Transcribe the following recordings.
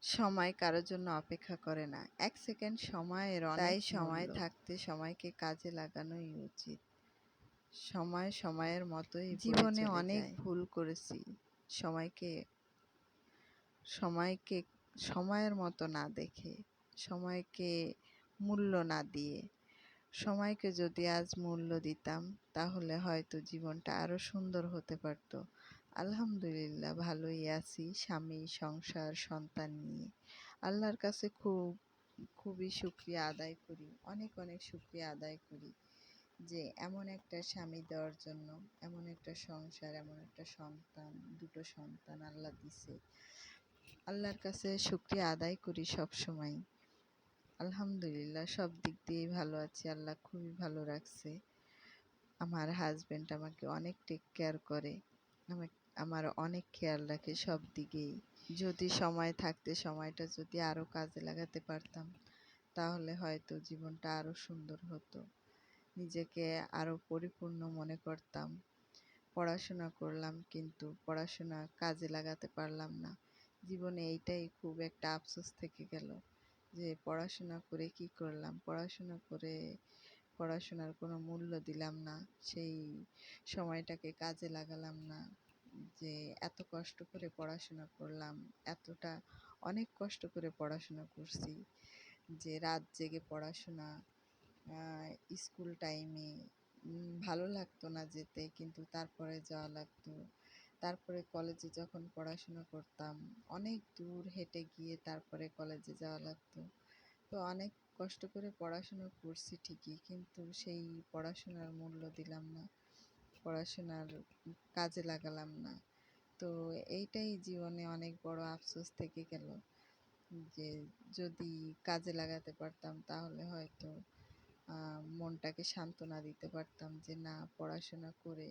সময় কারোর জন্য অপেক্ষা করে না। ১ সেকেন্ড সময়ের তাই সময় থাকতে সময়কে কাজে লাগানোই উচিত। সময় সময়ের মতোই জীবনে অনেক ভুল করেছি। সময়কে সময়কে সময়ের মতো না দেখে, সময়কে মূল্য না দিয়ে, সময়কে যদি আজ মূল্য দিতাম তাহলে হয়তো জীবনটা আরও সুন্দর হতে পারত। আলহামদুলিল্লাহ ভালোই আছি স্বামী, সংসার, সন্তান নিয়ে। আল্লাহর কাছে খুবই শুকরিয়া আদায় করি। অনেক শুকরিয়া আদায় করি যে এমন একটা স্বামী দেওয়ার জন্য, এমন একটা সংসার, এমন একটা সন্তান, ২ টো সন্তান আল্লাহ দিছে। আল্লাহর কাছে শুকরিয়া আদায় করি সবসময়। আলহামদুলিল্লাহ সব দিক দিয়েই ভালো আছি। আল্লাহ খুবই ভালো রাখছে। আমার হাসব্যান্ড আমাকে অনেক টেক কেয়ার করে। আমার অনেক খেয়াল রাখে সব দিকেই। যদি সময় থাকতে সময়টা যদি আরও কাজে লাগাতে পারতাম তাহলে হয়তো জীবনটা আরও সুন্দর হতো। নিজেকে আরও পরিপূর্ণ মনে করতাম। পড়াশোনা করলাম কিন্তু পড়াশোনা কাজে লাগাতে পারলাম না। জীবনে এইটাই খুব একটা আফসোস থেকে গেল যে পড়াশোনা করে কি করলাম? পড়াশোনা করে পড়াশোনার কোনো মূল্য দিলাম না। সেই সময়টাকে কাজে লাগালাম না। যে এত কষ্ট করে পড়াশোনা করলাম, অনেক কষ্ট করে পড়াশোনা করছি। যে রাত জেগে পড়াশোনা, স্কুল টাইমে ভালো লাগতো না যেতে কিন্তু তারপরে যাওয়া লাগতো। তারপরে কলেজে যখন পড়াশোনা করতাম অনেক দূর হেঁটে গিয়ে তারপরে কলেজে যাওয়া লাগতো। তো অনেক কষ্ট করে পড়াশোনা করছি ঠিকই কিন্তু সেই পড়াশোনার মূল্য দিলাম না। পড়াশোনার কাজে লাগালাম না। তো এইটাই জীবনে অনেক বড় আফসোস থেকে গেল যে যদি কাজে লাগাতে পারতাম তাহলে হয়তো মনটাকে সান্ত্বনা দিতে পারতাম যে না পড়াশোনা করে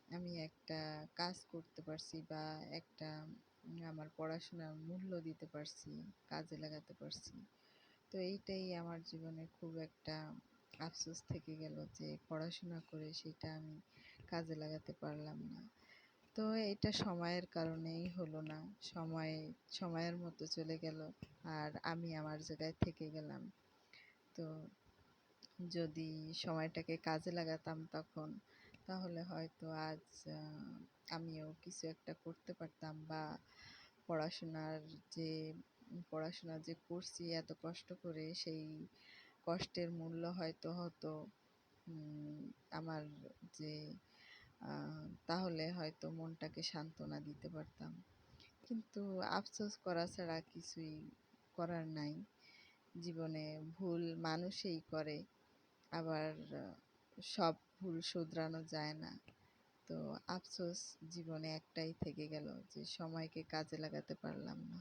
আমি একটা কাজ করতে পারছি বা একটা আমার পড়াশোনার মূল্য দিতে পারছি, কাজে লাগাতে পারছি। তো এইটাই আমার জীবনে খুব একটা আফসোস থেকে গেল যে পড়াশোনা করে সেটা আমি কাজে লাগাতে পারলাম না। তো এটা সময়ের কারণেই হলো না। সময়ের মতো চলে গেল আর আমি আমার জায়গায় থেকে গেলাম। তো যদি সময়টাকে কাজে লাগাতাম তখন তাহলে হয়তো আজ আমিও কিছু একটা করতে পারতাম বা পড়াশোনার যে পড়াশোনা যে করছি এত কষ্ট করে সেই কষ্টের মূল্য হয়তো হতো আমার যে তাহলে হয়তো মনটাকে সান্ত্বনা দিতে পারতাম। কিন্তু আফসোস করা ছাড়া কিছুই করার নাই। জীবনে ভুল মানুষই করে। আবার সব ভুল শুধরানো যায় না। তো আফসোস জীবনে একটাই থেকে গেল যে সময়কে কাজে লাগাতে পারলাম না।